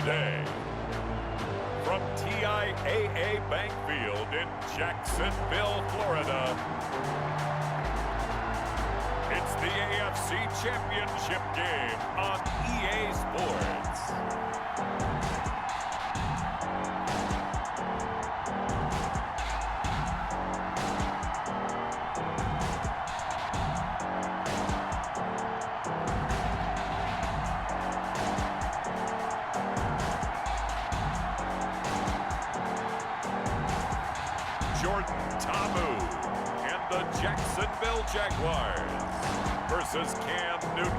Thursday. From TIAA Bank Field in Jacksonville, Florida, it's the AFC Championship game on EA Sports. Jacksonville Jaguars versus Cam Newton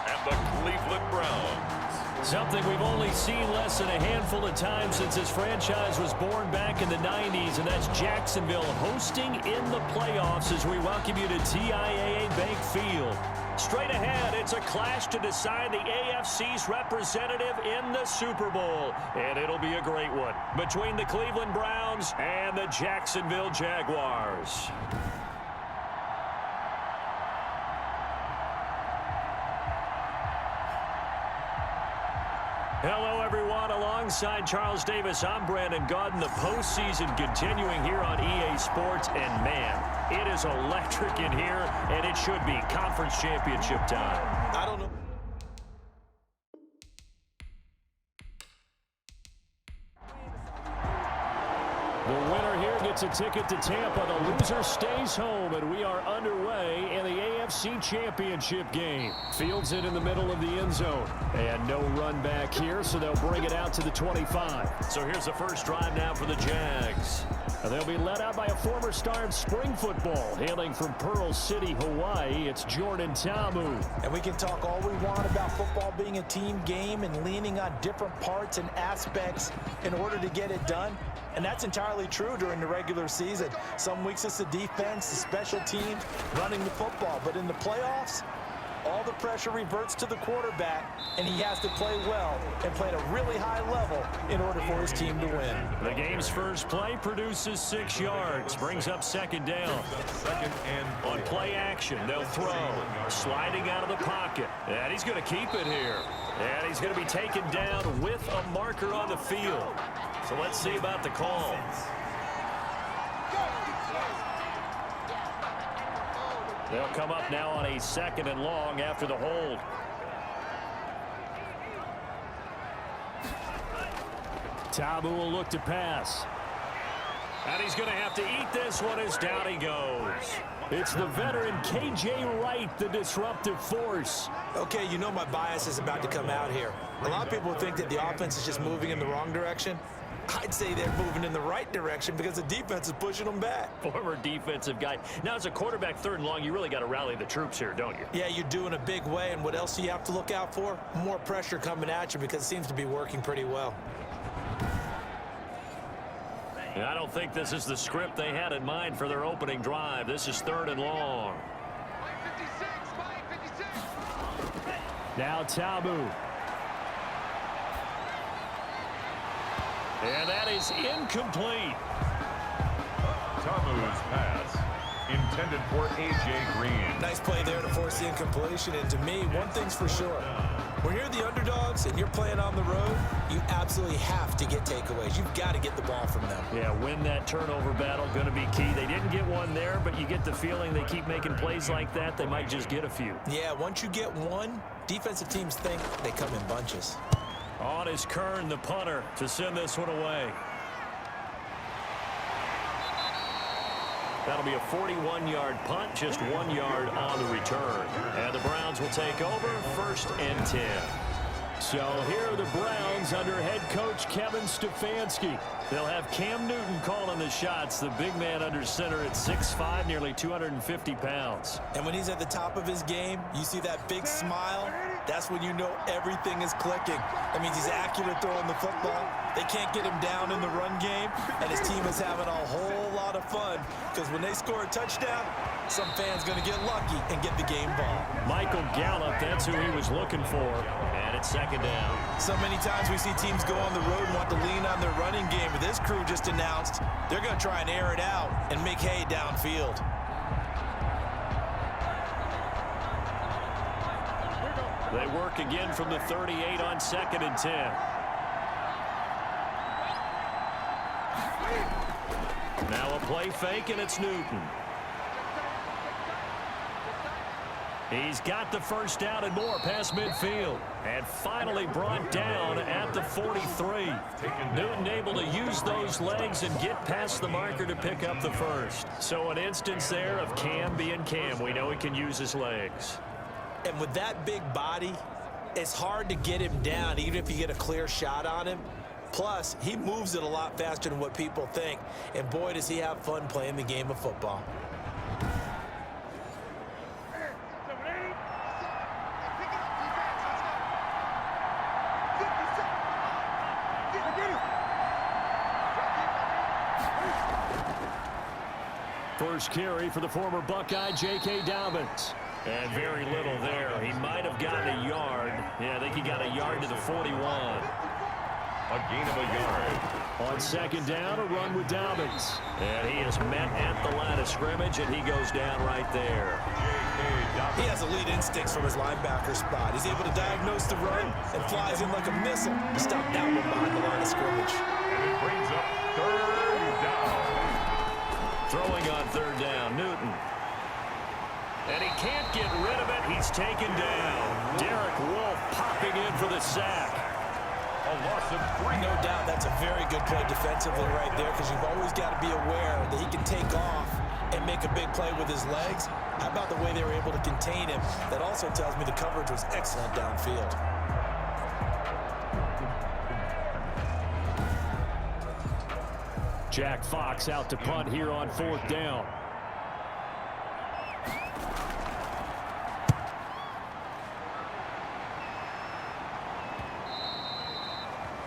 and the Cleveland Browns. Something we've only seen less than a handful of times since this franchise was born back in the 90s, and that's Jacksonville hosting in the playoffs as we welcome you to TIAA Bank Field. Straight ahead, it's a clash to decide the AFC's representative in the Super Bowl. And it'll be a great one between the Cleveland Browns and the Jacksonville Jaguars. Hello, everyone. Alongside Charles Davis, I'm Brandon Gaudin. The postseason continuing here on EA Sports. And, man, it is electric in here, and it should be conference championship time. I don't know. The winner here gets a ticket to Tampa. The loser stays home, and we are underway in the AFC Championship game. Fields it in the middle of the end zone. And no run back here, so they'll bring it out to the 25. So here's the first drive now for the Jags. And they'll be led out by a former star of spring football, hailing from Pearl City, Hawaii. It's Jordan Ta'amu. And we can talk all we want about football being a team game and leaning on different parts and aspects in order to get it done. And that's entirely true during the regular season. Some weeks it's the defense, the special teams, running the football. But in the playoffs, all the pressure reverts to the quarterback, and he has to play well and play at a really high level in order for his team to win. The game's first play produces 6 yards, brings up second down. On play action, they'll throw. Sliding out of the pocket. And he's going to keep it here. And he's going to be taken down with a marker on the field. So let's see about the call. They'll come up now on a 2nd and long after the hold. Ta'amu will look to pass. And he's going to have to eat this one as down he goes. It's the veteran K.J. Wright, the disruptive force. Okay, you know my bias is about to come out here. A lot of people think that the offense is just moving in the wrong direction. I'd say they're moving in the right direction because the defense is pushing them back. Former defensive guy. Now, as a quarterback 3rd and long, you really got to rally the troops here, don't you? Yeah, you do in a big way. And what else do you have to look out for? More pressure coming at you because it seems to be working pretty well. And I don't think this is the script they had in mind for their opening drive. This is 3rd and long. Now Ta'amu. And that is incomplete. Ta'amu's pass intended for A.J. Green. Nice play there to force the incompletion. And to me, one thing's for sure. When you're the underdogs and you're playing on the road, you absolutely have to get takeaways. You've got to get the ball from them. Yeah, win that turnover battle, going to be key. They didn't get one there, but you get the feeling they keep making plays like that, they might just get a few. Yeah, once you get one, defensive teams think they come in bunches. On is Kern, the punter, to send this one away. That'll be a 41-yard punt, just 1 yard on the return. And the Browns will take over, 1st and 10. So here are the Browns under head coach Kevin Stefanski. They'll have Cam Newton calling the shots, the big man under center at 6'5", nearly 250 pounds. And when he's at the top of his game, you see that big smile, that's when you know everything is clicking. That means he's accurate throwing the football. They can't get him down in the run game, and his team is having a whole lot of fun because when they score a touchdown, some fan's going to get lucky and get the game ball. Michael Gallup, that's who he was looking for. And it's 2nd down. So many times we see teams go on the road and want to lean on their running game, but this crew just announced they're going to try and air it out and make hay downfield. They work again from the 38 on 2nd and 10. Now a play fake, and it's Newton. He's got the first down and more past midfield. And finally brought down at the 43. Newton able to use those legs and get past the marker to pick up the first. So an instance there of Cam being Cam. We know he can use his legs. And with that big body, it's hard to get him down, even if you get a clear shot on him. Plus, he moves it a lot faster than what people think. And boy, does he have fun playing the game of football. First carry for the former Buckeye, J.K. Dobbins. And very little there. He might have gotten a yard. Yeah, I think he got a yard to the 41. A gain of a yard. On second down, a run with Dobbins. And he is met at the line of scrimmage, and he goes down right there. He has elite instincts from his linebacker spot. He's able to diagnose the run and flies in like a missile to stop that one behind the line of scrimmage. And it brings up third down. Throwing on third down, Newton. And he can't get rid of it. He's taken down. Derek Wolfe popping in for the sack. A loss of 3. No doubt that's a very good play defensively right there, because you've always got to be aware that he can take off and make a big play with his legs. How about the way they were able to contain him? That also tells me the coverage was excellent downfield. Jack Fox out to punt here on fourth down.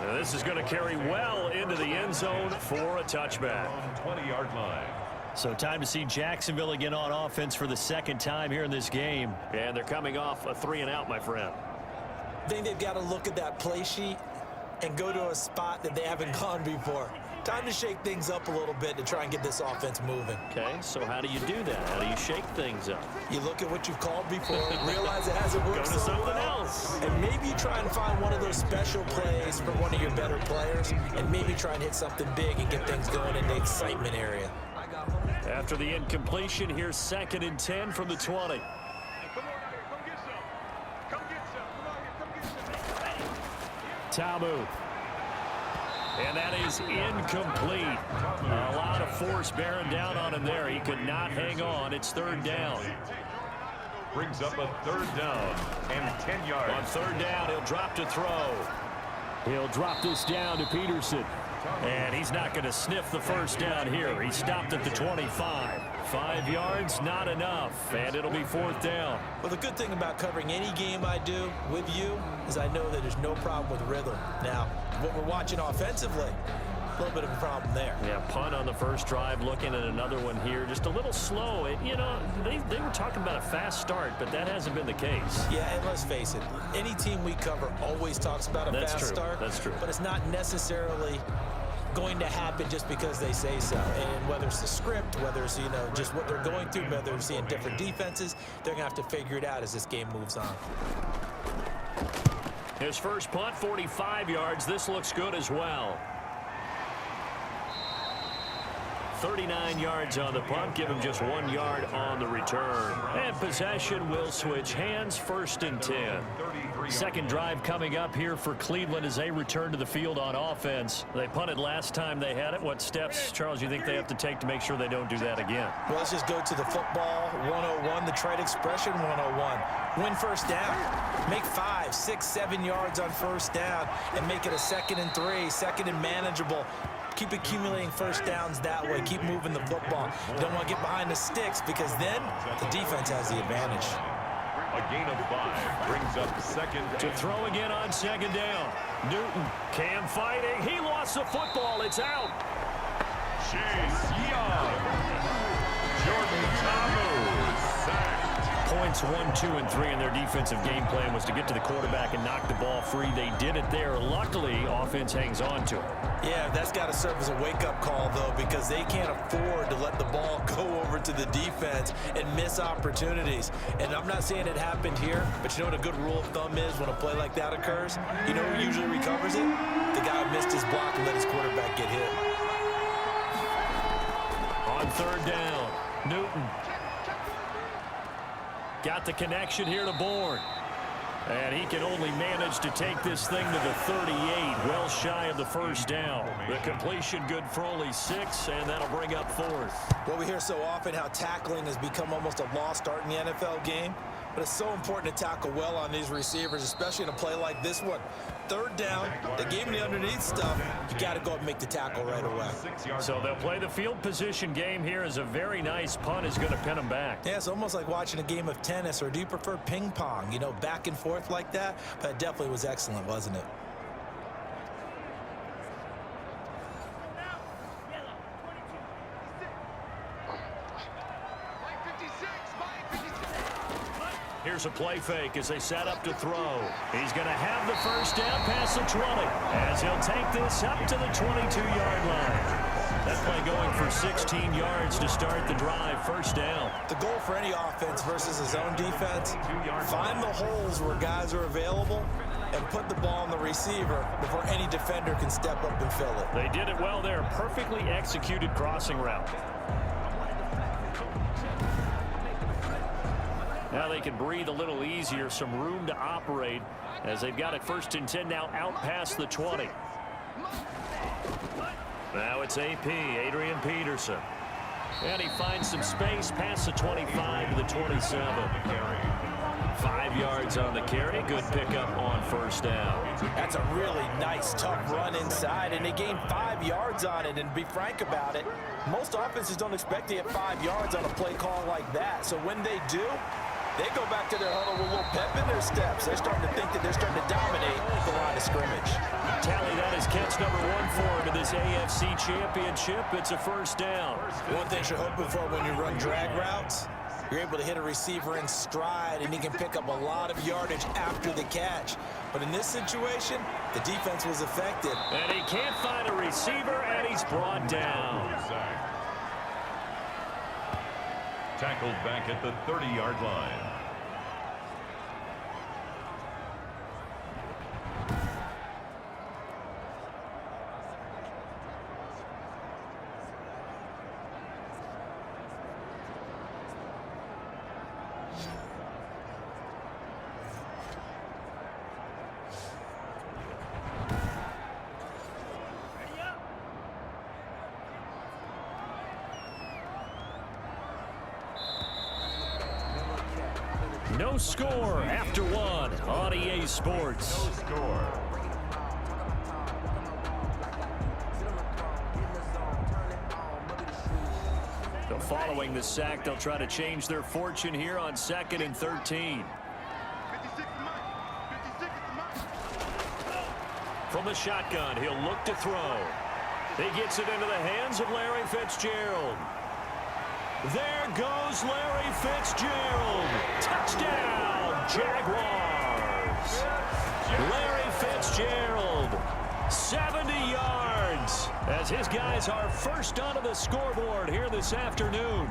Now this is going to carry well into the end zone for a touchback. 20-yard line. So time to see Jacksonville again on offense for the second time here in this game. And they're coming off a 3-and-out, my friend. I think they've got to look at that play sheet and go to a spot that they haven't gone before. Time to shake things up a little bit to try and get this offense moving. Okay, so how do you do that? How do you shake things up? You look at what you've called before, realize it hasn't worked Go to so something well, else. and maybe you try and find one of those special plays from one of your better players, and maybe try and hit something big and get things going in the excitement area. After the incompletion, here's 2nd and 10 from the 20. Tamu. And that is incomplete. A lot of force bearing down on him there. He could not hang on. It's third down. Brings up a third down and 10 yards. On third down, he'll drop to throw. He'll drop this down to Peterson. And he's not going to sniff the first down here. He stopped at the 25. 5 yards, not enough. And it'll be fourth down. Well, the good thing about covering any game I do with you is I know that there's no problem with rhythm. Now, what we're watching offensively, a little bit of a problem there. Yeah, punt on the first drive, looking at another one here. Just a little slow. You know, they were talking about a fast start, but that hasn't been the case. Yeah, and let's face it, any team we cover always talks about a fast start. That's true. But it's not necessarily going to happen just because they say so. And whether it's the script, whether it's, you know, just what they're going through, whether they're seeing different defenses, they're going to have to figure it out as this game moves on. His first punt, 45 yards. This looks good as well. 39 yards on the punt, give him just 1 yard on the return. And possession will switch hands, 1st and 10. Second drive coming up here for Cleveland as they return to the field on offense. They punted last time they had it. What steps, Charles, do you think they have to take to make sure they don't do that again? Well, let's just go to the football 101, the trade expression 101. Win first down. Make 5, 6, 7 yards on first down and make it a 2nd and 3, 2nd and manageable. Keep accumulating first downs that way. Keep moving the football. You don't want to get behind the sticks because then the defense has the advantage. A gain of 5 brings up 2nd. To throw again on 2nd down. Newton, Cam fighting. He lost the football. It's out. Chase Young. Jordan Tamu sacked. Points 1, 2, and 3 in their defensive game plan was to get to the quarterback and knock the ball free. They did it there. Luckily, offense hangs on to it. Yeah, that's got to serve as a wake-up call, though, because they can't afford to let the ball go over to the defense and miss opportunities. And I'm not saying it happened here, but you know what a good rule of thumb is when a play like that occurs? You know who usually recovers it? The guy who missed his block and let his quarterback get hit. third down. Newton. Got the connection here to Bourne. And he can only manage to take this thing to the 38, well shy of the first down. The completion good for only 6, and that'll bring up 4th. Well, we hear so often how tackling has become almost a lost art in the NFL game. But it's so important to tackle well on these receivers, especially in a play like this one. Third down, they gave him the underneath stuff. You got to go and make the tackle right away. So they'll play the field position game here as a very nice punt is going to pin them back. Yeah, it's almost like watching a game of tennis, or do you prefer ping pong? You know, back and forth like that? But it definitely was excellent, wasn't it? Here's a play fake as they set up to throw. He's going to have the first down past the 20 as he'll take this up to the 22-yard line. That play going for 16 yards to start the drive. First down. The goal for any offense versus his own defense, find the holes where guys are available and put the ball on the receiver before any defender can step up and fill it. They did it well there. Perfectly executed crossing route. Now they can breathe a little easier, some room to operate as they've got it 1st and 10 now out past the 20. Now it's AP, Adrian Peterson. And he finds some space past the 25 to the 27. 5 yards on the carry. Good pickup on first down. That's a really nice, tough run inside, and they gained 5 yards on it. And to be frank about it, most offenses don't expect to get 5 yards on a play call like that. So when they do, they go back to their huddle with a little pep in their steps. They're starting to think that they're starting to dominate the line of scrimmage. Tally that is catch number 1 for him in this AFC championship. It's a first down. One thing you're hoping for when you run drag routes, you're able to hit a receiver in stride, and he can pick up a lot of yardage after the catch. But in this situation, the defense was effective. And he can't find a receiver, and he's brought down. Tackled back at the 30-yard line. No score after 1 on EA Sports. No score. So following the sack, they'll try to change their fortune here on 2nd and 13. From the shotgun, he'll look to throw. He gets it into the hands of Larry Fitzgerald. There goes Larry Fitzgerald. Touchdown, Jaguars. Larry Fitzgerald, 70 yards, as his guys are first onto the scoreboard here this afternoon.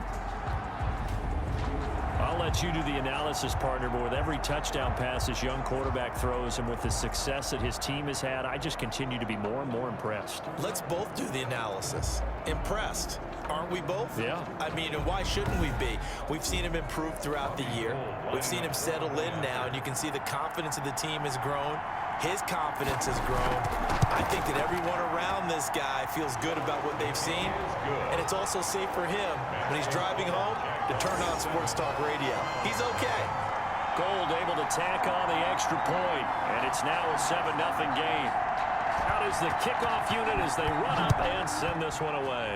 I'll let you do the analysis, partner, but with every touchdown pass this young quarterback throws and with the success that his team has had, I just continue to be more and more impressed. Let's both do the analysis. Impressed. Aren't we both? Yeah. I mean, and why shouldn't we be? We've seen him improve throughout the year. We've seen him settle in now, and you can see the confidence of the team has grown. His confidence has grown. I think that everyone around this guy feels good about what they've seen, and it's also safe for him when he's driving home to turn on Sports Talk Radio. He's okay. Gold able to tack on the extra point, and it's now a 7-0 game. Out is the kickoff unit as they run up and send this one away.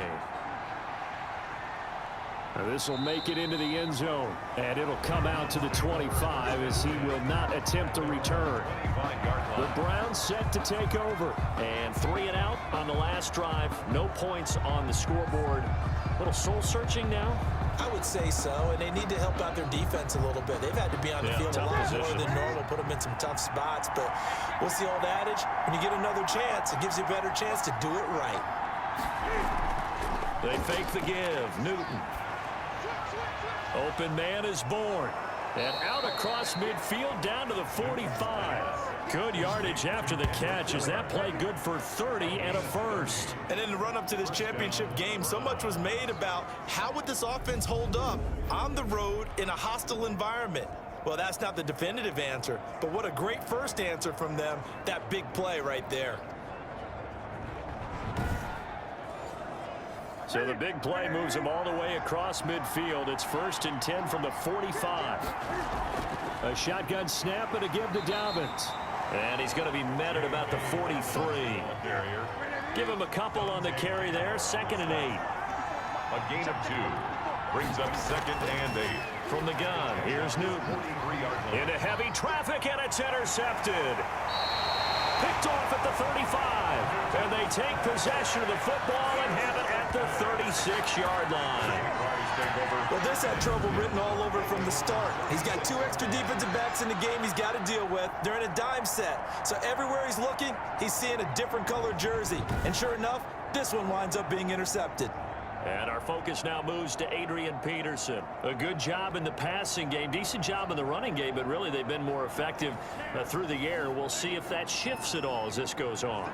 This will make it into the end zone, and it'll come out to the 25 as he will not attempt a return. The Browns set to take over, and 3 and out on the last drive. No points on the scoreboard. A little soul-searching now. I would say so, and they need to help out their defense a little bit. They've had to be on the field a lot more than normal, put them in some tough spots. But what's the old adage? When you get another chance, it gives you a better chance to do it right. They fake the give. Newton. Open man is Bourne. And out across midfield down to the 45. Good yardage after the catch. Is that play good for 30 and a first? And in the run-up to this championship game, so much was made about how would this offense hold up on the road in a hostile environment. Well, that's not the definitive answer, but what a great first answer from them, that big play right there. So the big play moves him all the way across midfield. It's 1st and 10 from the 45. A shotgun snap and a give to Dobbins. And he's going to be met at about the 43. Give him a couple on the carry there. 2nd and 8. A gain of 2. Brings up 2nd and 8. From the gun, here's Newton. Into heavy traffic, and it's intercepted. Picked off at the 35. And they take possession of the football and have it at the 36-yard line. Well, this had trouble written all over from the start. He's got 2 extra defensive backs in the game he's got to deal with. They're in a dime set. So everywhere he's looking, he's seeing a different colored jersey. And sure enough, this one winds up being intercepted. And our focus now moves to Adrian Peterson. A good job in the passing game, decent job in the running game, but really they've been more effective through the air. We'll see if that shifts at all as this goes on.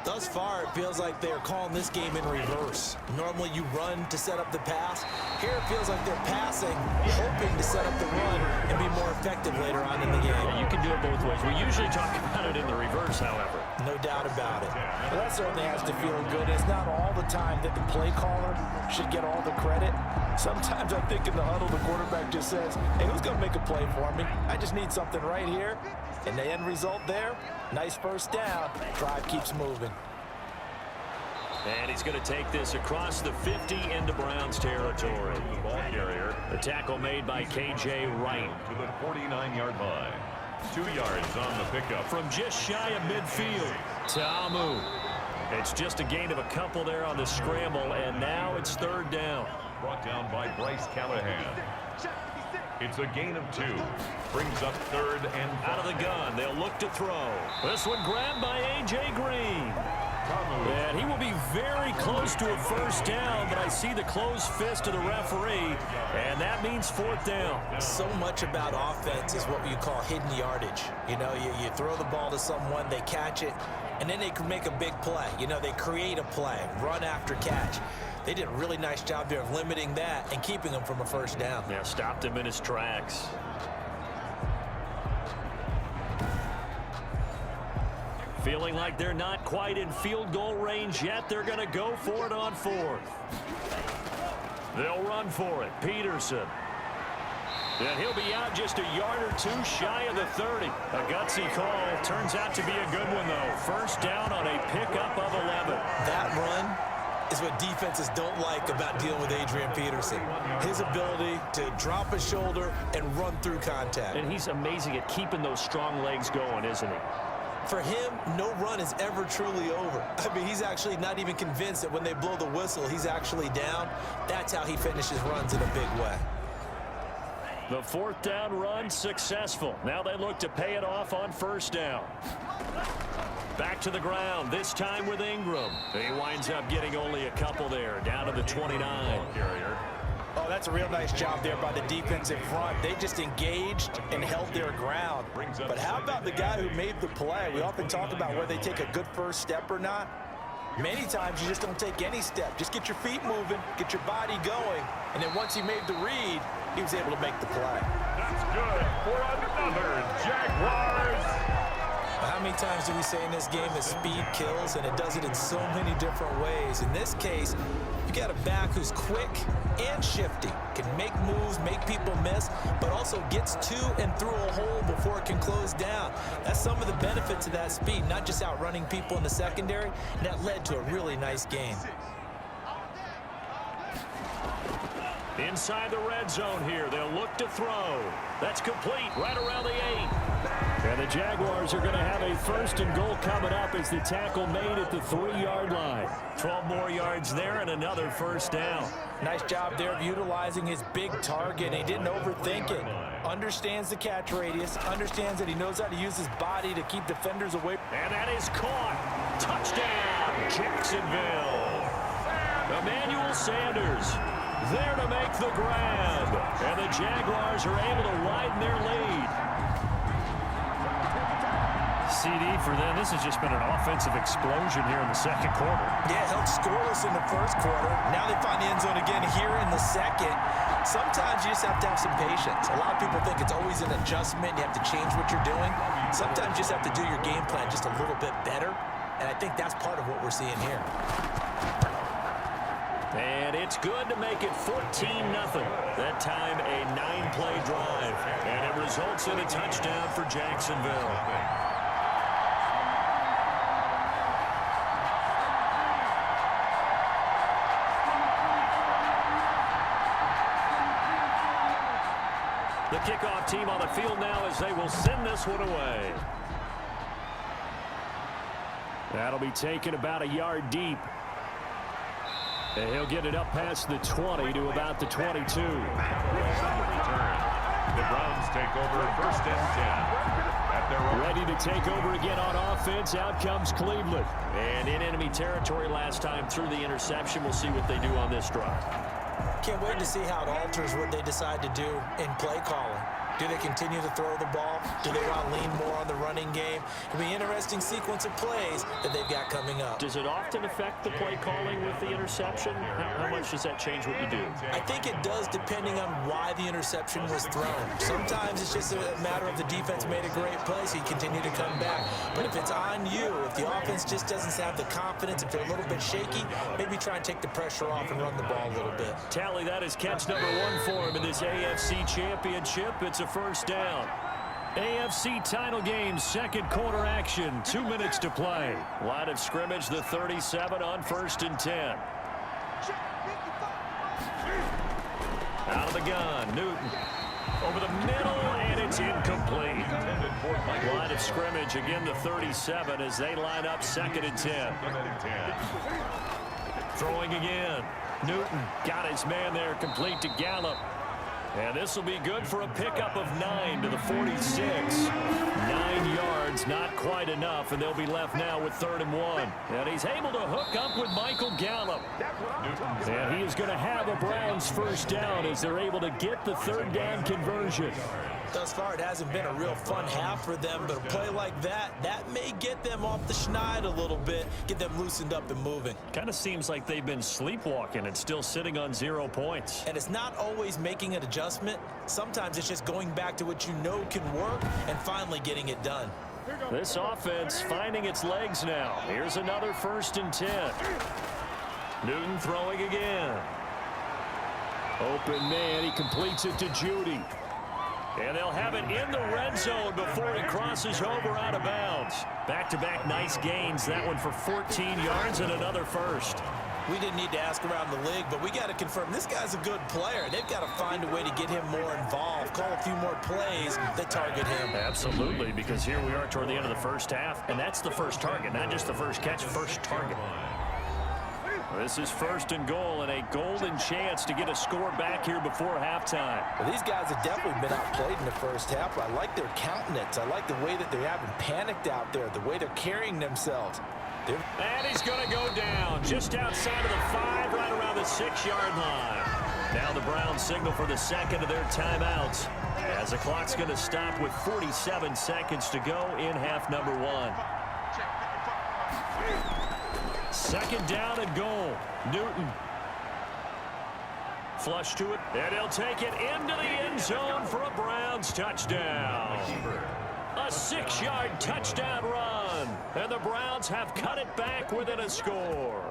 Thus far, it feels like they're calling this game in reverse. Normally you run to set up the pass. Here it feels like they're passing, hoping to set up the run and be more effective later on in the game. Yeah, you can do it both ways. We usually talk about it in the reverse, however. No doubt about it. Well, that certainly has to feel good. It's not all the time that the play caller should get all the credit. Sometimes I think in the huddle, the quarterback just says, hey, who's going to make a play for me? I just need something right here. And the end result there, nice first down. Drive keeps moving. And he's going to take this across the 50 into Browns territory. Ball carrier. The tackle made by K.J. Wright. To the 49-yard line. 2 yards on the pickup. From just shy of midfield, Ta'amu. It's just a gain of a couple there on the scramble, and now it's 3rd down. Brought down by Bryce Callahan. It's a gain of 2. Brings up 3rd and 5. Out of the gun, they'll look to throw. This one grabbed by A.J. Green. And he will be very close to a first down, but I see the closed fist of the referee, and that means 4th down. So much about offense is what you call hidden yardage. You know, you throw the ball to someone, they catch it, and then they can make a big play. You know, they create a play, run after catch. They did a really nice job there of limiting that and keeping him from a first down. Yeah, stopped him in his tracks. Feeling like they're not quite in field goal range yet. They're going to go for it on 4th. They'll run for it. Peterson. And he'll be out just a yard or 2 shy of the 30. A gutsy call. Turns out to be a good one, though. First down on a pickup of 11. That run is what defenses don't like about dealing with Adrian Peterson. His ability to drop a shoulder and run through contact. And he's amazing at keeping those strong legs going, isn't he? For him, no run is ever truly over. I mean, he's actually not even convinced that when they blow the whistle, he's actually down. That's how he finishes runs in a big way. The 4th down run successful. Now they look to pay it off on 1st down. Back to the ground, this time with Ingram. He winds up getting only a couple there, down to the 29. Oh, that's a real nice job there by the defensive front. They just engaged and held their ground. But how about the guy who made the play? We often talk about whether they take a good first step or not. Many times you just don't take any step. Just get your feet moving, get your body going, and then once he made the read, he was able to make the play. That's good for another Jaguars. How many times do we say in this game that speed kills, and it does it in so many different ways? In this case, you got a back who's quick and shifty, can make moves, make people miss, but also gets to and through a hole before it can close down. That's some of the benefits of that speed, not just outrunning people in the secondary, and that led to a really nice game. Inside the red zone here, they'll look to throw. That's complete right around the 8. And the Jaguars are going to have a 1st and goal coming up as the tackle made at the 3-yard line. 12 more yards there and another 1st down. Nice job there of utilizing his big target. He didn't overthink it. Understands the catch radius. Understands that he knows how to use his body to keep defenders away. And that is caught. Touchdown, Jacksonville. Emmanuel Sanders there to make the grab. And the Jaguars are able to widen their lead. CD for them. This has just been an offensive explosion here in the second quarter. Yeah, held scoreless in the first quarter. Now they find the end zone again here in the second. Sometimes you just have to have some patience. A lot of people think it's always an adjustment. You have to change what you're doing. Sometimes you just have to do your game plan just a little bit better. And I think that's part of what we're seeing here. And it's good to make it 14-0. That time a 9-play drive. And it results in a touchdown for Jacksonville. The kickoff team on the field now as they will send this one away. That'll be taken about a yard deep. And he'll get it up past the 20 to about the 22. The Browns take over first and 10. At their own. Ready to take over again on offense. Out comes Cleveland. And in enemy territory last time through the interception. We'll see what they do on this drive. Can't wait to see how it alters what they decide to do in play calling. Do they continue to throw the ball? Do they want to lean more on the running game? It'll be an interesting sequence of plays that they've got coming up. Does it often affect the play calling with the interception? How much does that change what you do? I think it does depending on why the interception was thrown. Sometimes it's just a matter of the defense made a great play, so you continue to come back. But if it's on you, if the offense just doesn't have the confidence, if they're a little bit shaky, maybe try and take the pressure off and run the ball a little bit. Tally, that is catch number 1 for him in this AFC Championship. It's a first down. AFC title game, second quarter action. 2 minutes to play. Line of scrimmage, the 37 on first and 10. Out of the gun, Newton. Over the middle, and it's incomplete. Line of scrimmage, again the 37 as they line up second and 10. Throwing again. Newton got his man there, complete to Gallup. And this will be good for a pickup of 9 to the 46. 9 yards, not quite enough, and they'll be left now with 3rd and 1. And he's able to hook up with Michael Gallup. And he is going to have a Browns first down as they're able to get the 3rd down conversion. Thus far, it hasn't been a real fun half for them, but a play like that may get them off the schneid a little bit, get them loosened up and moving. Kind of seems like they've been sleepwalking and still sitting on 0 points. And it's not always making an adjustment. Sometimes it's just going back to what you know can work and finally getting it done. This offense finding its legs now. Here's another 1st and 10. Newton throwing again. Open man, he completes it to Judy. And they'll have it in the red zone before he crosses over out of bounds. Back-to-back nice gains. That one for 14 yards and another first. We didn't need to ask around the league, but we got to confirm this guy's a good player. They've got to find a way to get him more involved, call a few more plays that target him. Absolutely, because here we are toward the end of the first half, and that's the first target, not just the first catch, first target. This is 1st and goal, and a golden chance to get a score back here before halftime. Well, these guys have definitely been outplayed in the first half. I like their countenance. I like the way that they haven't panicked out there, the way they're carrying themselves. And he's going to go down just outside of the 5, right around the 6-yard line. Now the Browns signal for the second of their timeouts as the clock's going to stop with 47 seconds to go in half number 1. 2nd down and goal. Newton. Flush to it, and he'll take it into the end zone for a Browns touchdown. A 6-yard touchdown run, and the Browns have cut it back within a score.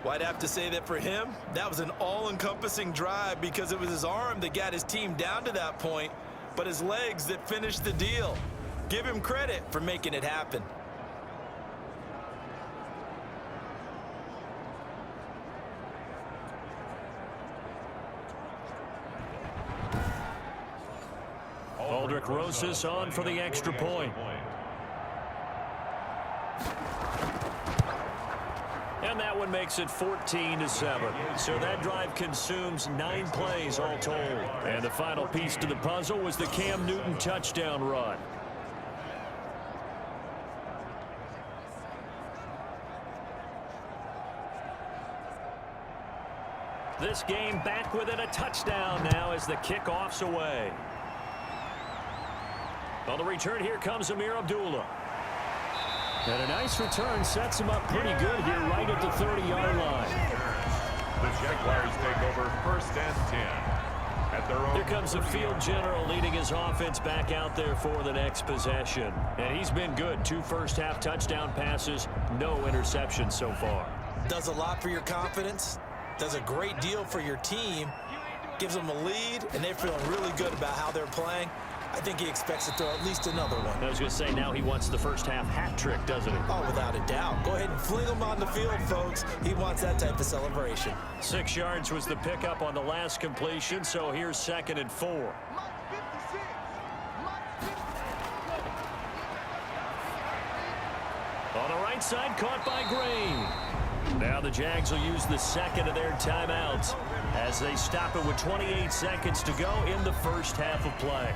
Well, I'd have to say that for him, that was an all-encompassing drive because it was his arm that got his team down to that point, but his legs that finished the deal. Give him credit for making it happen. Aldrich Rosas on for the extra point. And that one makes it 14-7. So that drive consumes 9 plays all told. And the final piece to the puzzle was the Cam Newton touchdown run. This game back within a touchdown now as the kickoff's away. On the return, here comes Amir Abdullah. And a nice return sets him up pretty good here right at the 30-yard line. The Jaguars take over 1st and 10. At their own. Here comes the field general leading his offense back out there for the next possession. And he's been good. 2 first-half touchdown passes, no interceptions so far. Does a lot for your confidence, does a great deal for your team, gives them a lead, and they're feeling really good about how they're playing. I think he expects to throw at least another one. I was going to say, now he wants the first-half hat trick, doesn't he? Oh, without a doubt. Go ahead and fling him on the field, folks. He wants that type of celebration. 6 yards was the pickup on the last completion, so here's 2nd and 4. On the right side, caught by Green. Now the Jags will use the 2nd of their timeouts as they stop it with 28 seconds to go in the first half of play.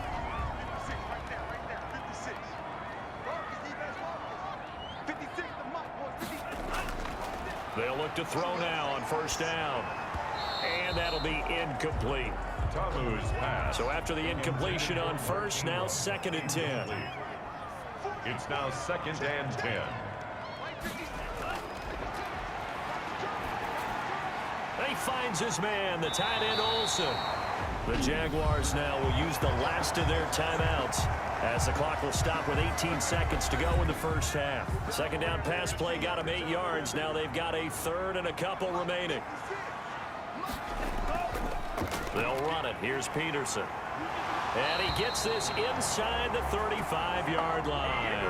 They'll look to throw now on 1st down. And that'll be incomplete. Tamu's pass. So after the incompletion on 1st, now 2nd and 10. It's now 2nd and 10. He finds his man, the tight end Olsen. The Jaguars now will use the last of their timeouts as the clock will stop with 18 seconds to go in the first half. The 2nd down pass play got them 8 yards. Now they've got a 3rd and a couple remaining. They'll run it. Here's Peterson. And he gets this inside the 35-yard line.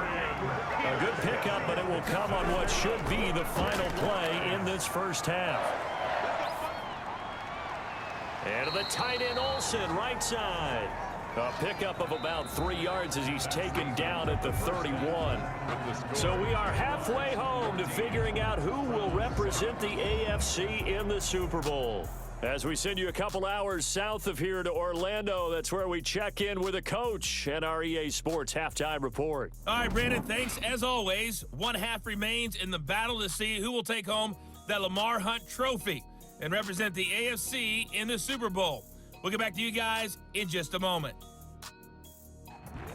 A good pickup, but it will come on what should be the final play in this first half. And the tight end Olsen, right side. A pickup of about 3 yards as he's taken down at the 31. So we are halfway home to figuring out who will represent the AFC in the Super Bowl. As we send you a couple hours south of here to Orlando, that's where we check in with a coach and our EA Sports Halftime Report. All right, Brandon, thanks. As always, 1 half remains in the battle to see who will take home that Lamar Hunt trophy and represent the AFC in the Super Bowl. We'll get back to you guys in just a moment.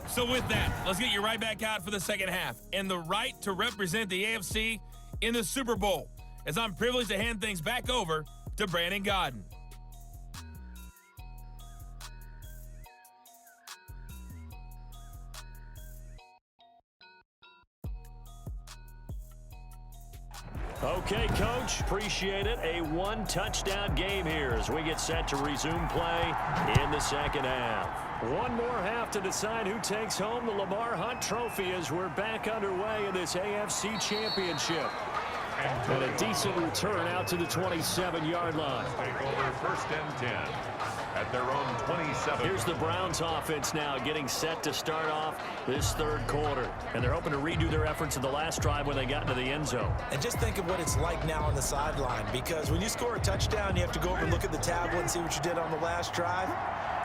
So with that, let's get you right back out for the second half and the right to represent the AFC in the Super Bowl, as I'm privileged to hand things back over to Brandon Godden. Okay, Coach, appreciate it. A 1-touchdown game here as we get set to resume play in the second half. One more half to decide who takes home the Lamar Hunt Trophy as we're back underway in this AFC Championship. And a decent return out to the 27-yard line. Take over 1st and 10 at their own 27. Here's the Browns offense now getting set to start off this third quarter. And they're hoping to redo their efforts in the last drive when they got into the end zone. And just think of what it's like now on the sideline, because when you score a touchdown, you have to go over and look at the tablet and see what you did on the last drive.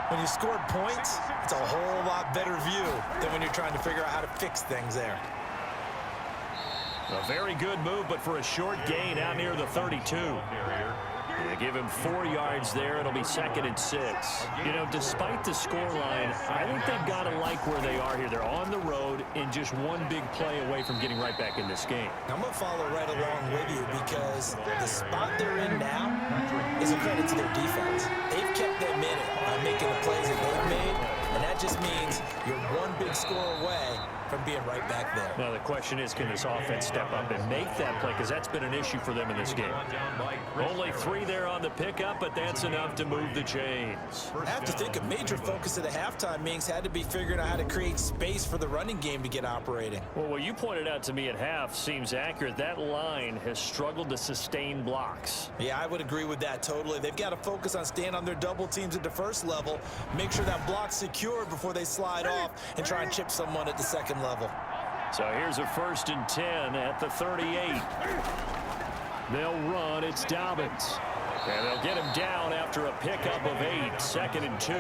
When you scored points, it's a whole lot better view than when you're trying to figure out how to fix things there. A very good move, but for a short gain out near the 32. They give him 4 yards there. It'll be 2nd and 6. You know, despite the scoreline, I think they've got to like where they are here. They're on the road and just one big play away from getting right back in this game. I'm going to follow right along with you, because the spot they're in now is a credit to their defense. They've kept them in it by making the plays that they've made, and that just means you're one big score away from being right back there. Now the question is, can this offense step up and make that play, because that's been an issue for them in this game. Only 3 there on the pickup, but that's enough to move the chains. I have to think a major focus at a halftime means had to be figuring out how to create space for the running game to get operating. Well, what you pointed out to me at half seems accurate. That line has struggled to sustain blocks. Yeah, I would agree with that totally. They've got to focus on staying on their double teams at the first level, make sure that block's secured before they slide off and try and chip someone at the second level. So here's a 1st and 10 at the 38. They'll run. It's Dobbins. And they'll get him down after a pickup of 8. 2nd and 2.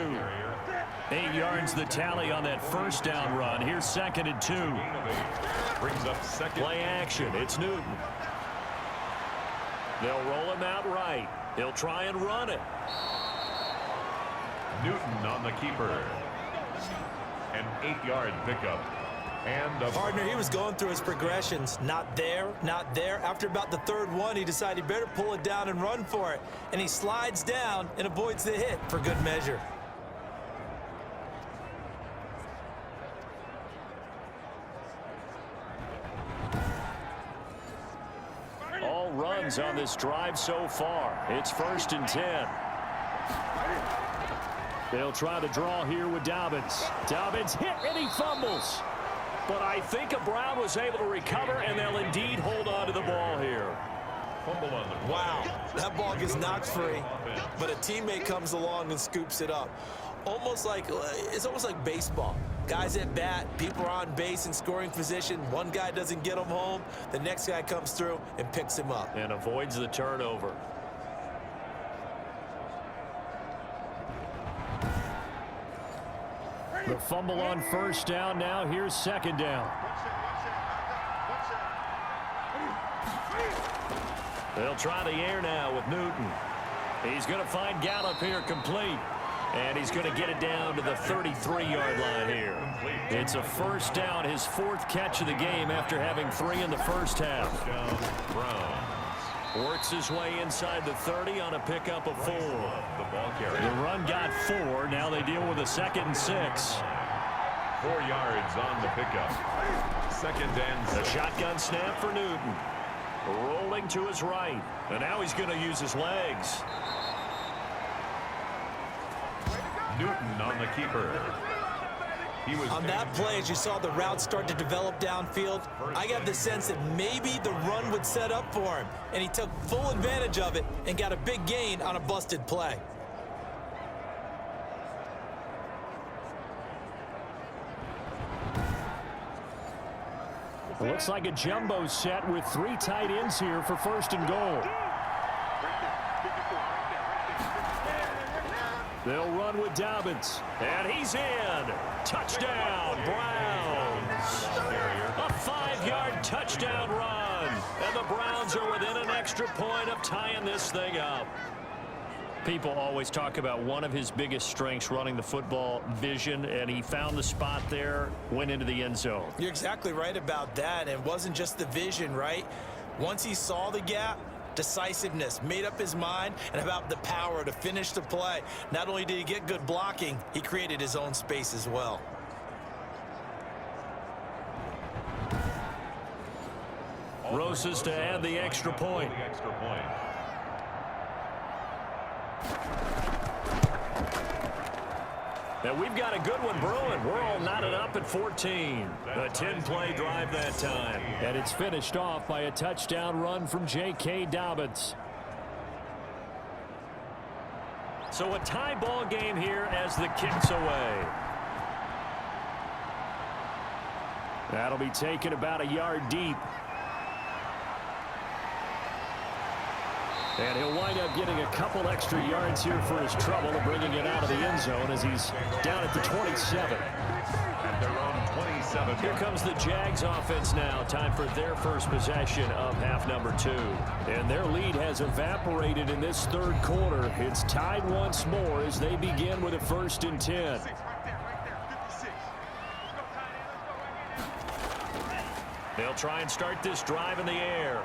8 yards the tally on that 1st down run. Here's 2nd and 2. Brings up 2nd. Play action. It's Newton. They'll roll him out right. He'll try and run it. Newton on the keeper. An 8-yard pickup. And a Partner, he was going through his progressions. Not there, not there. After about the third one, he decided he better pull it down and run for it. And he slides down and avoids the hit for good measure. All runs on this drive so far. It's 1st and 10. They'll try the draw here with Dobbins. Dobbins hit and he fumbles. But I think Brown was able to recover, and they'll indeed hold on to the ball here. Wow, that ball gets knocked free, but a teammate comes along and scoops it up. It's almost like baseball. Guys at bat, people are on base in scoring position. One guy doesn't get him home. The next guy comes through and picks him up. And avoids the turnover. The fumble on 1st down. Now here's 2nd down. They'll try the air now with Newton. He's going to find Gallup here complete. And he's going to get it down to the 33-yard line here. It's a 1st down, his 4th catch of the game after having 3 in the first half. Works his way inside the 30 on a pickup of 4. The run got 4. Now they deal with a 2nd and 6. 4 yards on the pickup. 2nd and 6. A shotgun snap for Newton. Rolling to his right. And now he's going to use his legs. Newton on the keeper. On that play, as you saw the route start to develop downfield, I got the sense that maybe the run would set up for him, and he took full advantage of it and got a big gain on a busted play. It looks like a jumbo set with 3 tight ends here for 1st and goal. They'll run with Dobbins. And he's in. Touchdown, Browns. A 5-yard touchdown run. And the Browns are within an extra point of tying this thing up. People always talk about one of his biggest strengths running the football, vision, and he found the spot there, went into the end zone. You're exactly right about that. And it wasn't just the vision, right? Once he saw the gap, decisiveness, made up his mind, and about the power to finish the play. Not only did he get good blocking, he created his own space as well. Rosas to add the extra point. And we've got a good one brewing. We're all knotted up at 14. A 10-play drive that time. And it's finished off by a touchdown run from J.K. Dobbins. So a tie ball game here as the kick's away. That'll be taken about a yard deep. And he'll wind up getting a couple extra yards here for his trouble of bringing it out of the end zone as he's down at the 27. At their own 27. Here comes the Jags offense now. Time for their first possession of half number 2. And their lead has evaporated in this 3rd quarter. It's tied once more as they begin with a 1st and 10. They'll try and start this drive in the air.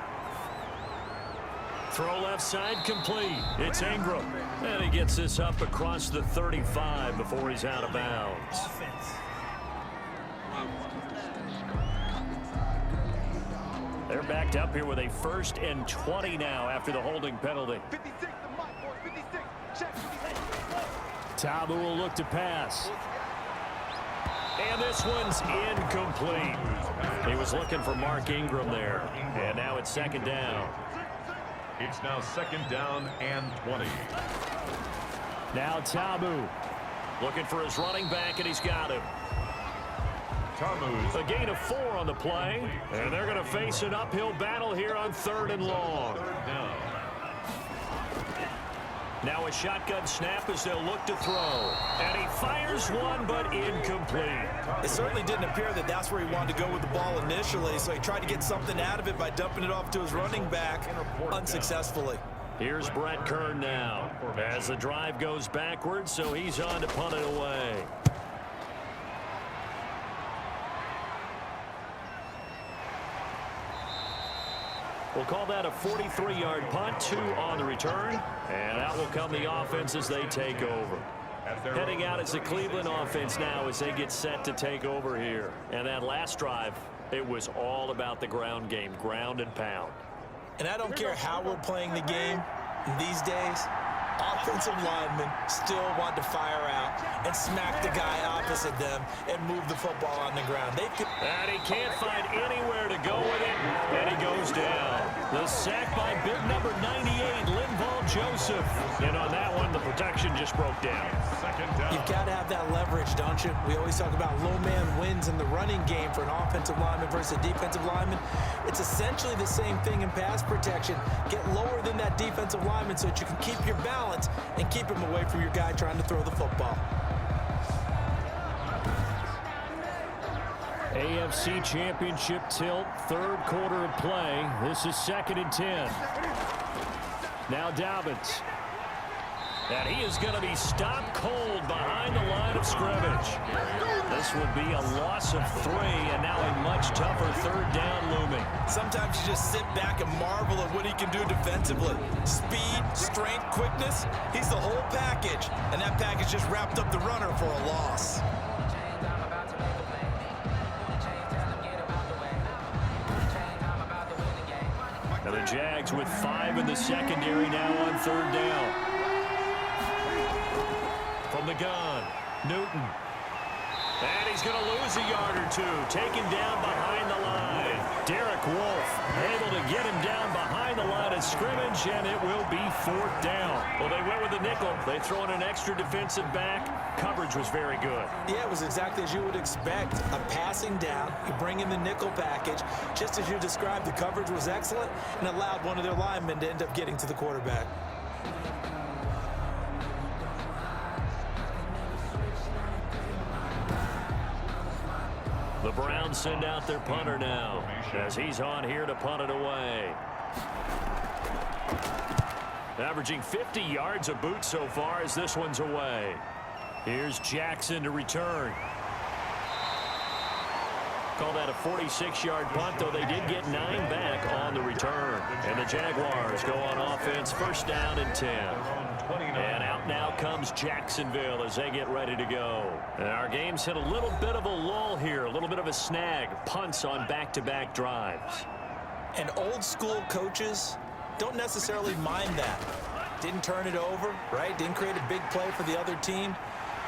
Throw left side complete. It's Ingram. And he gets this up across the 35 before he's out of bounds. They're backed up here with a 1st and 20 now after the holding penalty. Tabu will look to pass. And this one's incomplete. He was looking for Mark Ingram there. And now it's 2nd down. It's now 2nd down and 20. Now Tabu looking for his running back, and he's got him. Tamu's A gain of 4 on the play, and they're going to face an uphill battle here on 3rd and long. 3rd down. Now a shotgun snap as they'll look to throw. And he fires one, but incomplete. It certainly didn't appear that that's where he wanted to go with the ball initially, so he tried to get something out of it by dumping it off to his running back unsuccessfully. Here's Brett Kern now as the drive goes backwards, so he's on to punt it away. We'll call that a 43-yard punt, 2 on the return. And out will come the offense as they take over. Heading out is the Cleveland offense now as they get set to take over here. And that last drive, it was all about the ground game, ground and pound. And I don't care how we're playing the game these days, offensive linemen still want to fire out and smack the guy opposite them and move the football on the ground. And he can't find anywhere to go with it, and he goes down. The sack by big number 98, Linval Joseph. And on that one, the protection just broke down. Second down. You've got to have that leverage, don't you? We always talk about low man wins in the running game for an offensive lineman versus a defensive lineman. It's essentially the same thing in pass protection. Get lower than that defensive lineman so that you can keep your balance and keep him away from your guy trying to throw the football. AFC Championship tilt, third quarter of play. This is 2nd and 10. Now Dobbins. And he is going to be stopped cold behind the line of scrimmage. This will be a loss of 3, and now a much tougher third down looming. Sometimes you just sit back and marvel at what he can do defensively. Speed, strength, quickness, he's the whole package. And that package just wrapped up the runner for a loss. And the Jags with 5 in the secondary now on third down. From the gun, Newton. And he's going to lose a yard or 2. Taken down behind the line. Derek Wolfe able to get him down behind the line of scrimmage, and it will be 4th down. Well, they went with the nickel. They throw in an extra defensive back. Coverage was very good. Yeah, it was exactly as you would expect. A passing down. You bring in the nickel package. Just as you described, the coverage was excellent and allowed one of their linemen to end up getting to the quarterback. The Browns send out their punter now as he's on here to punt it away. Averaging 50 yards a boot so far as this one's away. Here's Jackson to return. Call that a 46-yard punt, though they did get 9 back on the return. And the Jaguars go on offense, 1st down and 10. And out now comes Jacksonville as they get ready to go. And our game's hit a little bit of a lull here, a little bit of a snag. Punts on back-to-back drives. And old-school coaches don't necessarily mind that. Didn't turn it over, right? Didn't create a big play for the other team.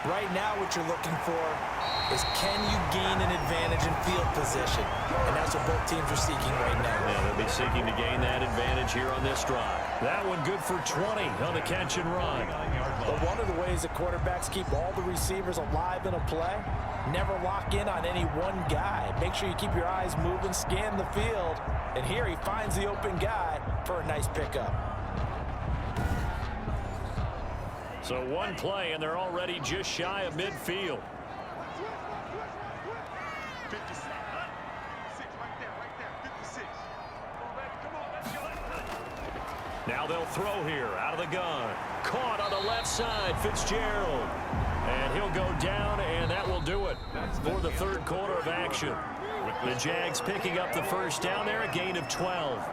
Right now what you're looking for is can you gain an advantage in field position? And that's what both teams are seeking right now. Yeah, they'll be seeking to gain that advantage here on this drive. That one good for 20 on the catch and run. But one of the ways that quarterbacks keep all the receivers alive in a play, never lock in on any one guy. Make sure you keep your eyes moving, scan the field. And here he finds the open guy for a nice pickup. So one play, and they're already just shy of midfield. Now they'll throw here out of the gun. Caught on the left side, Fitzgerald. And he'll go down, and that will do it for the third quarter of action. The Jags picking up the 1st down there, a gain of 12.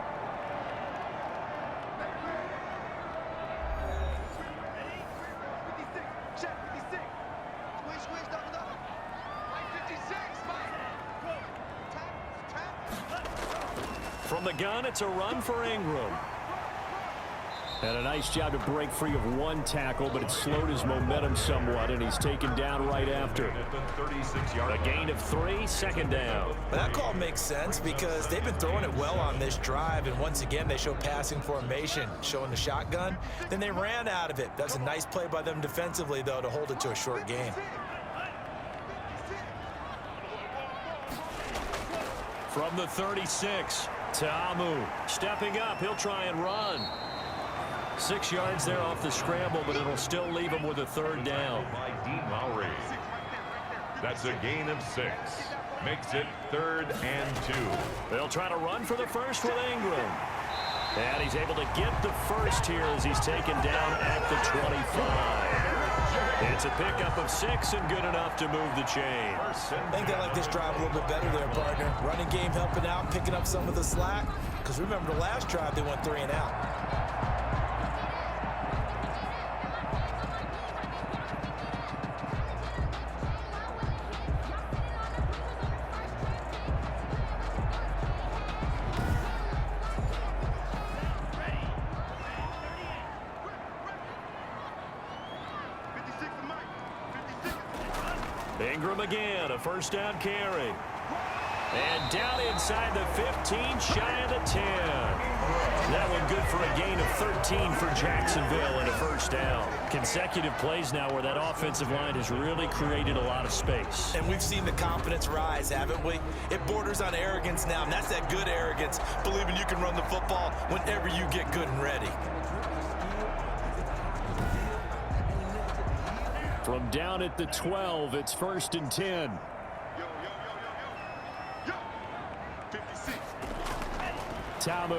From the gun, it's a run for Ingram. And a nice job to break free of one tackle, but it slowed his momentum somewhat, and he's taken down right after. A gain of 3, 2nd down. But that call makes sense because they've been throwing it well on this drive, and once again they show passing formation, showing the shotgun. Then they ran out of it. That's a nice play by them defensively, though, to hold it to a short gain. From the 36, Ta'amu stepping up. He'll try and run. 6 yards there off the scramble, but it'll still leave him with a 3rd down. By Dean Lowry. That's a gain of 6. Makes it 3rd and 2. They'll try to run for the first with Ingram. And he's able to get the first here as he's taken down at the 25. It's a pickup of 6 and good enough to move the chain. I think they like this drive a little bit better there, partner. Running game helping out, picking up some of the slack. because remember the last drive they went 3 and out. Ingram again, a first down carry. And down inside the 15, shy of the 10. That one good for a gain of 13 for Jacksonville and a first down. Consecutive plays now where that offensive line has really created a lot of space. And we've seen the confidence rise, haven't we? It borders on arrogance now, and that's that good arrogance, believing you can run the football whenever you get good and ready. From down at the 12, it's 1st and 10. Tamu.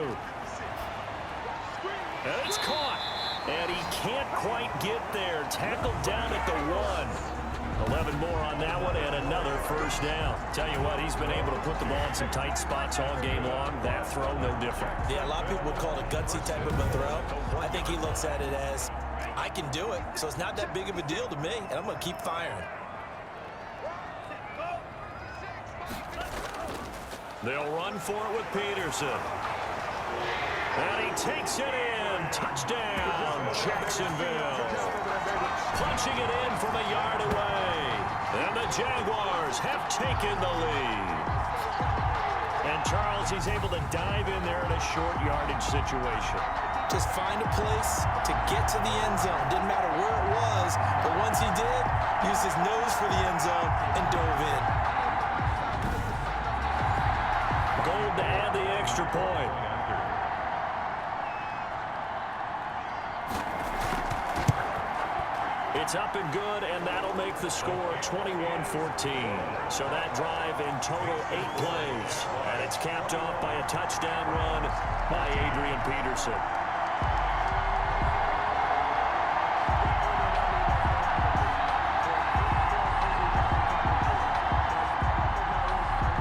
And it's caught. And he can't quite get there. Tackled down at the 1. 11 more on that one and another first down. Tell you what, he's been able to put the ball in some tight spots all game long. That throw, no different. Yeah, a lot of people would call it a gutsy type of a throw. I think he looks at it as, I can do it, so it's not that big of a deal to me, and I'm going to keep firing. They'll run for it with Peterson. And he takes it in. Touchdown, Jacksonville. Punching it in from a yard away. And the Jaguars have taken the lead. And Charles, he's able to dive in there in a short yardage situation. Just find a place to get to the end zone. Didn't matter where it was, but once he did, used his nose for the end zone and dove in. Gold to add the extra point. It's up and good, and that'll make the score 21-14. So that drive in total 8 plays. And it's capped off by a touchdown run by Adrian Peterson.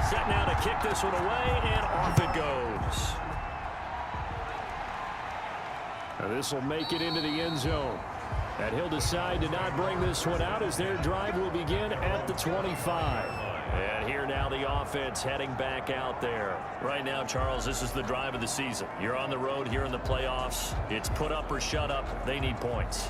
Set now to kick this one away, and off it goes. Now this will make it into the end zone. And he'll decide to not bring this one out as their drive will begin at the 25. And here now the offense heading back out there. Right now, Charles, this is the drive of the season. You're on the road here in the playoffs. It's put up or shut up. They need points.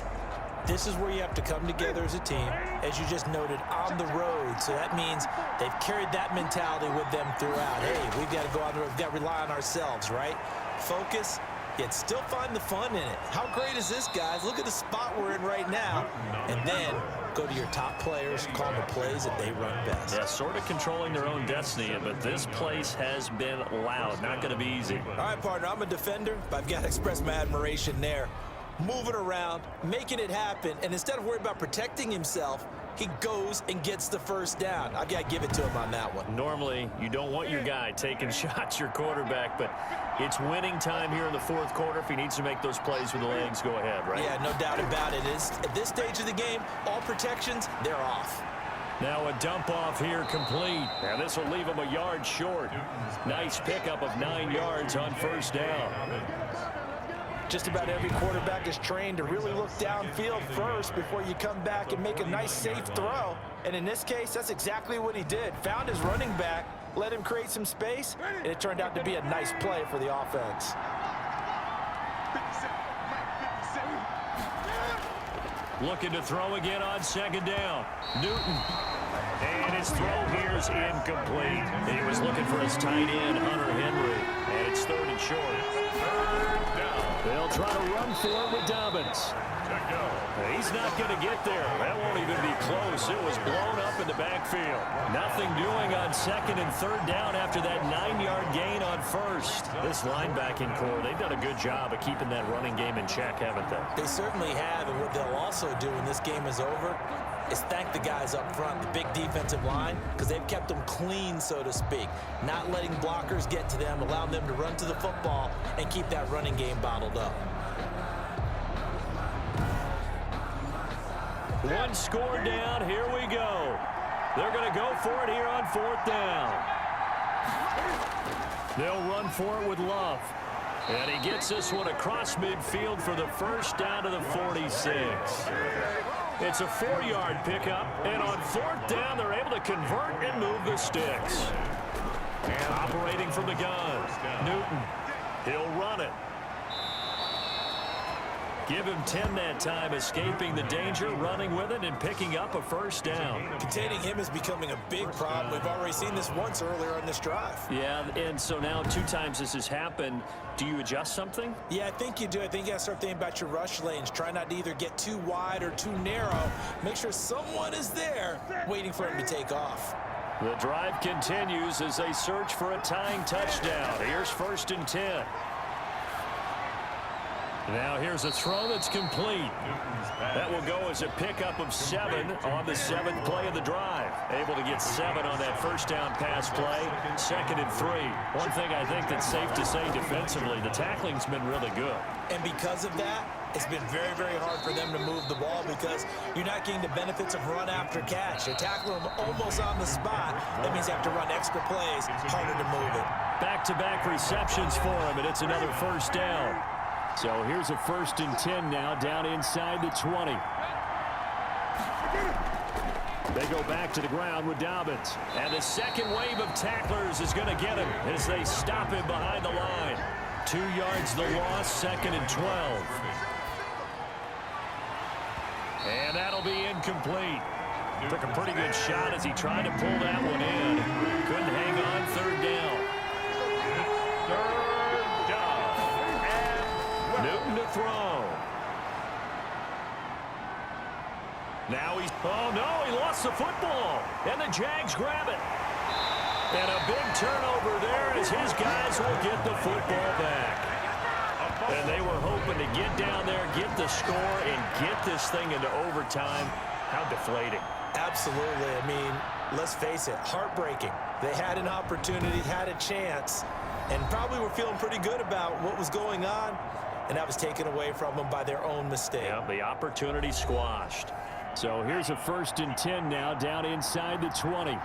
This is where you have to come together as a team, as you just noted, on the road. So that means they've carried that mentality with them throughout. Hey, we've got to go out there, we've got to rely on ourselves, right? Focus, yet still find the fun in it. How great is this, guys? Look at the spot we're in right now. And then go to your top players, call the plays that they run best. Yeah, sort of controlling their own destiny, but this place has been loud. Not going to be easy. All right, partner, I'm a defender, but I've got to express my admiration there. Moving around, making it happen, and instead of worrying about protecting himself, he goes and gets the first down. I've got to give it to him on that one. Normally, you don't want your guy taking shots, your quarterback, but it's winning time here in the fourth quarter. If he needs to make those plays with the legs, go ahead, right? Yeah, no doubt about it. At this stage of the game, all protections, they're off. Now a dump off here complete. Now this will leave him a yard short. Nice pickup of 9 yards on first down. Just about every quarterback is trained to really look downfield first before you come back and make a nice, safe throw. And in this case, that's exactly what he did. Found his running back, let him create some space, and it turned out to be a nice play for the offense. Looking to throw again on second down. Newton. And his throw here is incomplete. He was looking for his tight end, Hunter Henry. And it's 3rd and short. They'll try to run for it with Dobbins. He's not going to get there. That won't even be close. It was blown up in the backfield. Nothing doing on 2nd and 3rd down after that 9-yard gain on 1st. This linebacking core, they've done a good job of keeping that running game in check, haven't they? They certainly have, and what they'll also do when this game is over is thank the guys up front, the big defensive line, because they've kept them clean, so to speak. Not letting blockers get to them, allowing them to run to the football and keep that running game bottled up. One score down. Here we go. They're going to go for it here on 4th down. They'll run for it with Love. And he gets this one across midfield for the first down to the 46. It's a 4-yard pickup, and on 4th down, they're able to convert and move the sticks. And operating from the gun, Newton. He'll run it. Give him 10 that time, escaping the danger, running with it, and picking up a first down. Containing him is becoming a big problem. We've already seen this once earlier on this drive. Yeah, and so now 2 times this has happened. Do you adjust something? Yeah, I think you do. I think you got to start thinking about your rush lanes. Try not to either get too wide or too narrow. Make sure someone is there waiting for him to take off. The drive continues as they search for a tying touchdown. Here's 1st and 10. Now here's a throw that's complete. That will go as a pickup of 7 on the 7th play of the drive. Able to get 7 on that first down pass play. 2nd and 3. One thing I think that's safe to say defensively, the tackling's been really good. And because of that, it's been very, very hard for them to move the ball because you're not getting the benefits of run after catch. You're tackling them almost on the spot. That means you have to run extra plays, harder to move it. Back-to-back receptions for him, and it's another first down. So here's a 1st and 10 now, down inside the 20. They go back to the ground with Dobbins. And the second wave of tacklers is going to get him as they stop him behind the line. 2 yards the loss, 2nd and 12. And that'll be incomplete. Took a pretty good shot as he tried to pull that one in. Couldn't hang on, 3rd down. Newton to throw. Now he's, oh no, he lost the football. And the Jags grab it. And a big turnover there as his guys will get the football back. And they were hoping to get down there, get the score, and get this thing into overtime. How deflating. Absolutely. I mean, let's face it, heartbreaking. They had an opportunity, had a chance, and probably were feeling pretty good about what was going on. And that was taken away from them by their own mistake. Yeah, the opportunity squashed. So here's a 1st and 10 now, down inside the 20.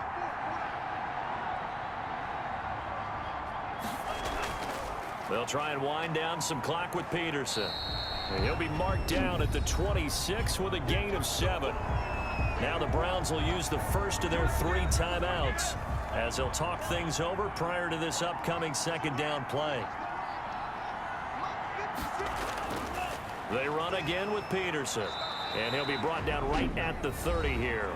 They'll try and wind down some clock with Peterson. And he'll be marked down at the 26 with a gain of 7. Now the Browns will use the first of their 3 timeouts as they'll talk things over prior to this upcoming 2nd down play. They run again with Peterson, and he'll be brought down right at the 30 here.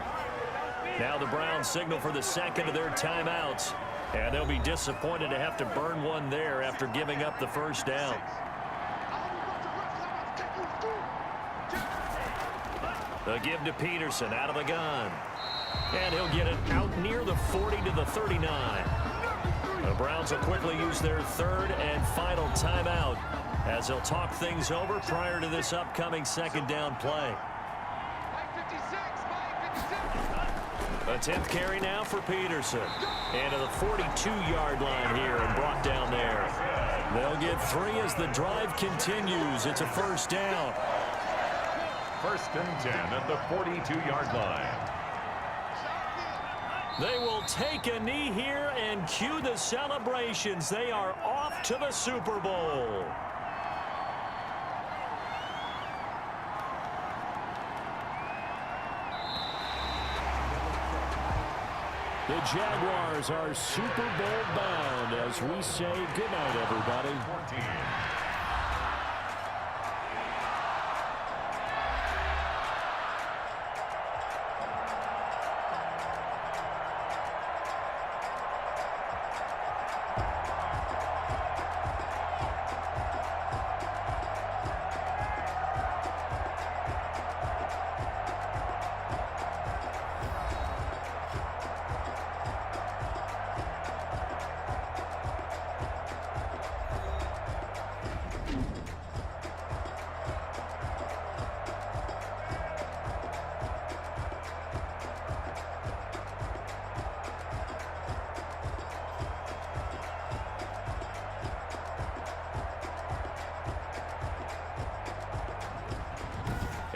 Now the Browns signal for the 2nd of their timeouts, and they'll be disappointed to have to burn one there after giving up the first down. They'll give to Peterson out of the gun, and he'll get it out near the 40 to the 39. The Browns will quickly use their 3rd and final timeout as they'll talk things over prior to this upcoming 2nd down play. A 10th carry now for Peterson. And to the 42-yard line here and brought down there. They'll get 3 as the drive continues. It's a first down. 1st and 10 at the 42-yard line. They will take a knee here and cue the celebrations. They are off to the Super Bowl. The Jaguars are Super Bowl bound as we say goodnight, everybody. 14.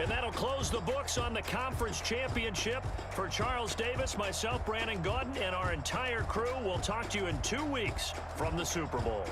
And that'll close the books on the conference championship. For Charles Davis, myself, Brandon Gaudin, and our entire crew, we'll talk to you in 2 weeks from the Super Bowl.